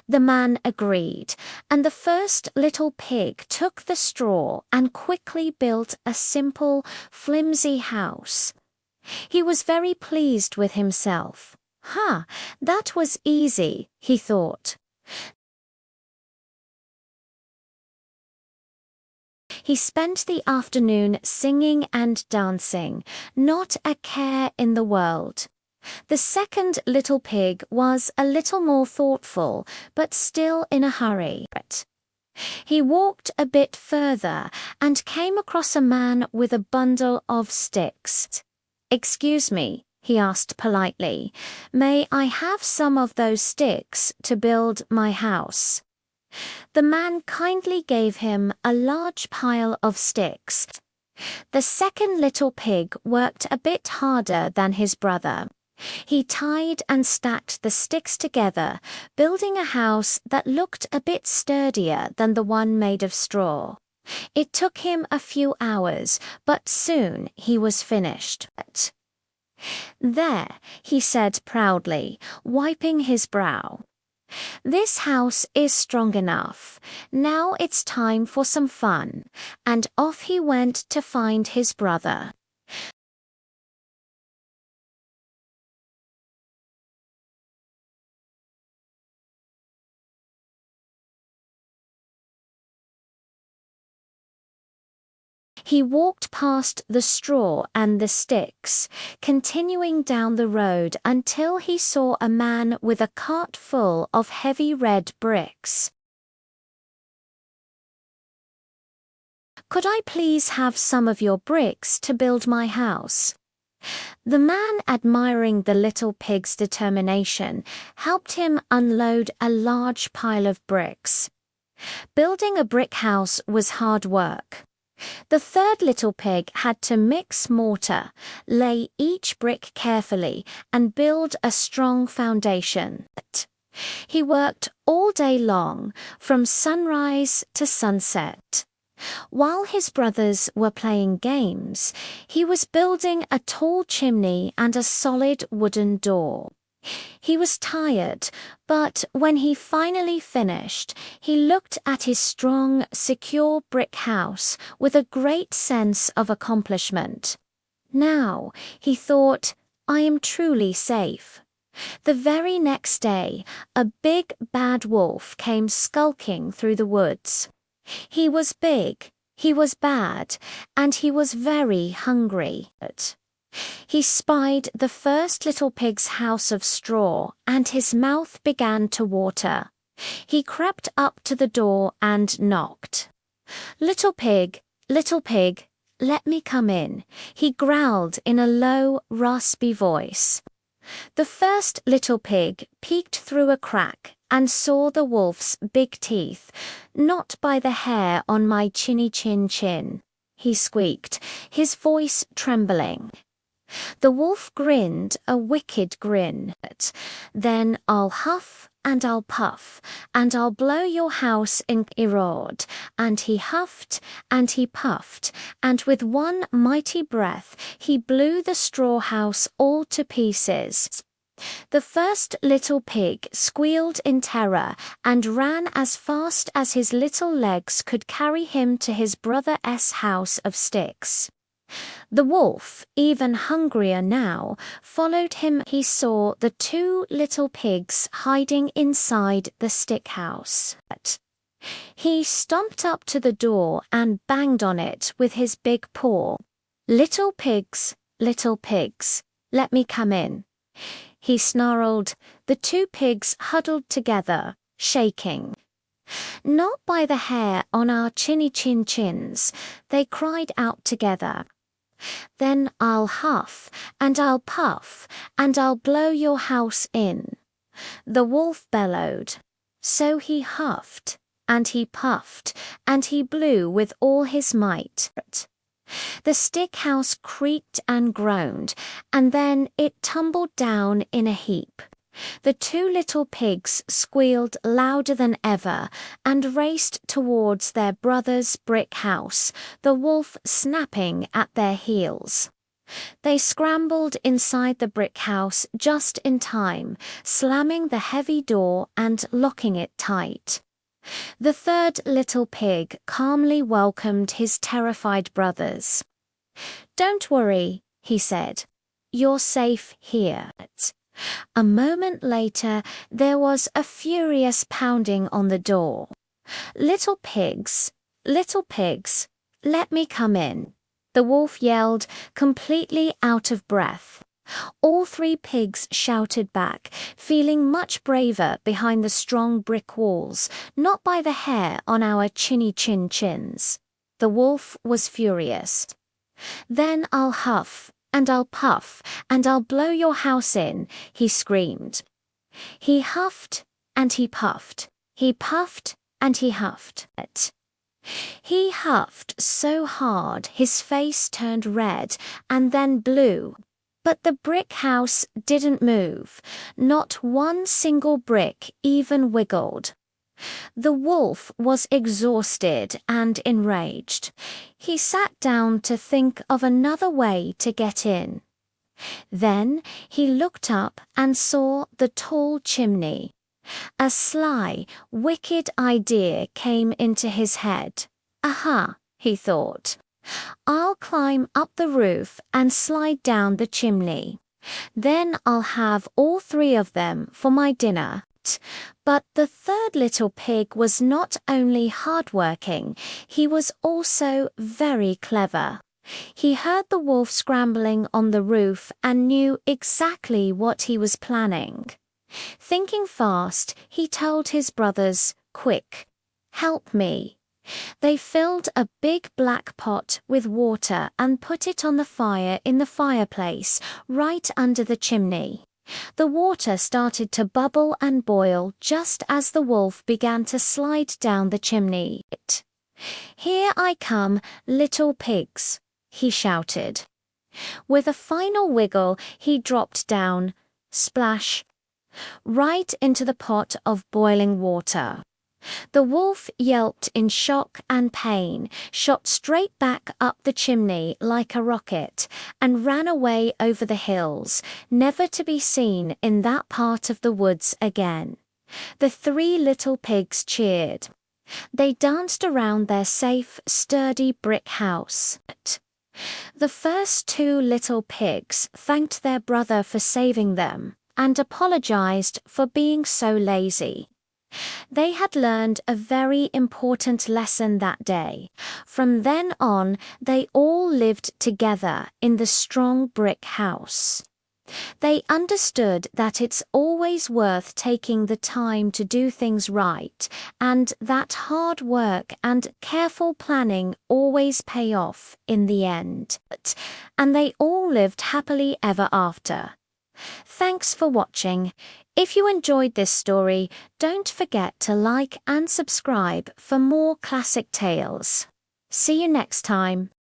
The man agreed, and the first little pig took the straw and quickly built a simple, flimsy house. He was very pleased with himself. That was easy, he thought. He spent the afternoon singing and dancing, not a care in the world. The second little pig was a little more thoughtful, but still in a hurry. He walked a bit further and came across a man with a bundle of sticks. "Excuse me," he asked politely, "may I have some of those sticks to build my house?" The man kindly gave him a large pile of sticks. The second little pig worked a bit harder than his brother. He tied and stacked the sticks together, building a house that looked a bit sturdier than the one made of straw. It took him a few hours, but soon he was finished. "There," he said proudly, wiping his brow. "This house is strong enough. Now it's time for some fun." And off he went to find his brother. He walked past the straw and the sticks, continuing down the road until he saw a man with a cart full of heavy red bricks. "Could I please have some of your bricks to build my house?" The man, admiring the little pig's determination, helped him unload a large pile of bricks. Building a brick house was hard work. The third little pig had to mix mortar, lay each brick carefully, and build a strong foundation. He worked all day long, from sunrise to sunset. While his brothers were playing games, he was building a tall chimney and a solid wooden door. He was tired, but when he finally finished, he looked at his strong, secure brick house with a great sense of accomplishment. "Now," he thought, "I am truly safe." The very next day, a big bad wolf came skulking through the woods. He was big, he was bad, and he was very hungry. He spied the first little pig's house of straw, and his mouth began to water. He crept up to the door and knocked. Little pig, let me come in," he growled in a low, raspy voice. The first little pig peeked through a crack and saw the wolf's big teeth. "Not by the hair on my chinny chin," he squeaked, his voice trembling. The wolf grinned a wicked grin. "Then I'll huff and I'll puff, and I'll blow your house in." He roared, and he huffed and he puffed, and with one mighty breath he blew the straw house all to pieces. The first little pig squealed in terror and ran as fast as his little legs could carry him to his brother's house of sticks. The wolf, even hungrier now, followed him. He saw the two little pigs hiding inside the stick house. He stomped up to the door and banged on it with his big paw. Little pigs, let me come in," he snarled. The two pigs huddled together, shaking. "Not by the hair on our chinny chins," they cried out together. "Then I'll huff and I'll puff and I'll blow your house in," the wolf bellowed. So he huffed and he puffed and he blew with all his might. The stick house creaked and groaned, and then it tumbled down in a heap. The two little pigs squealed louder than ever and raced towards their brother's brick house, the wolf snapping at their heels. They scrambled inside the brick house just in time, slamming the heavy door and locking it tight. The third little pig calmly welcomed his terrified brothers. "Don't worry," he said. "You're safe here." A moment later, there was a furious pounding on the door. Little pigs, let me come in," the wolf yelled, completely out of breath. All three pigs shouted back, feeling much braver behind the strong brick walls, not by the hair on our chins. The wolf was furious. "Then I'll huff, and I'll puff, and I'll blow your house in," he screamed. He huffed, and he puffed. He puffed, and he huffed. He huffed so hard his face turned red and then blue. But the brick house didn't move. Not one single brick even wiggled. The wolf was exhausted and enraged. He sat down to think of another way to get in. Then he looked up and saw the tall chimney. A sly, wicked idea came into his head. "Aha," he thought. "I'll climb up the roof and slide down the chimney. Then I'll have all three of them for my dinner." But the third little pig was not only hardworking, he was also very clever. He heard the wolf scrambling on the roof and knew exactly what he was planning. Thinking fast, he told his brothers, "Quick, help me." They filled a big black pot with water and put it on the fire in the fireplace, right under the chimney. The water started to bubble and boil just as the wolf began to slide down the chimney. "Here I come, little pigs," he shouted. With a final wiggle, he dropped down, splash, right into the pot of boiling water. The wolf yelped in shock and pain, shot straight back up the chimney like a rocket, and ran away over the hills, never to be seen in that part of the woods again. The three little pigs cheered. They danced around their safe, sturdy brick house. The first two little pigs thanked their brother for saving them and apologized for being so lazy. They had learned a very important lesson that day. From then on, they all lived together in the strong brick house. They understood that it's always worth taking the time to do things right, and that hard work and careful planning always pay off in the end. And they all lived happily ever after. Thanks for watching. If you enjoyed this story, don't forget to like and subscribe for more classic tales. See you next time.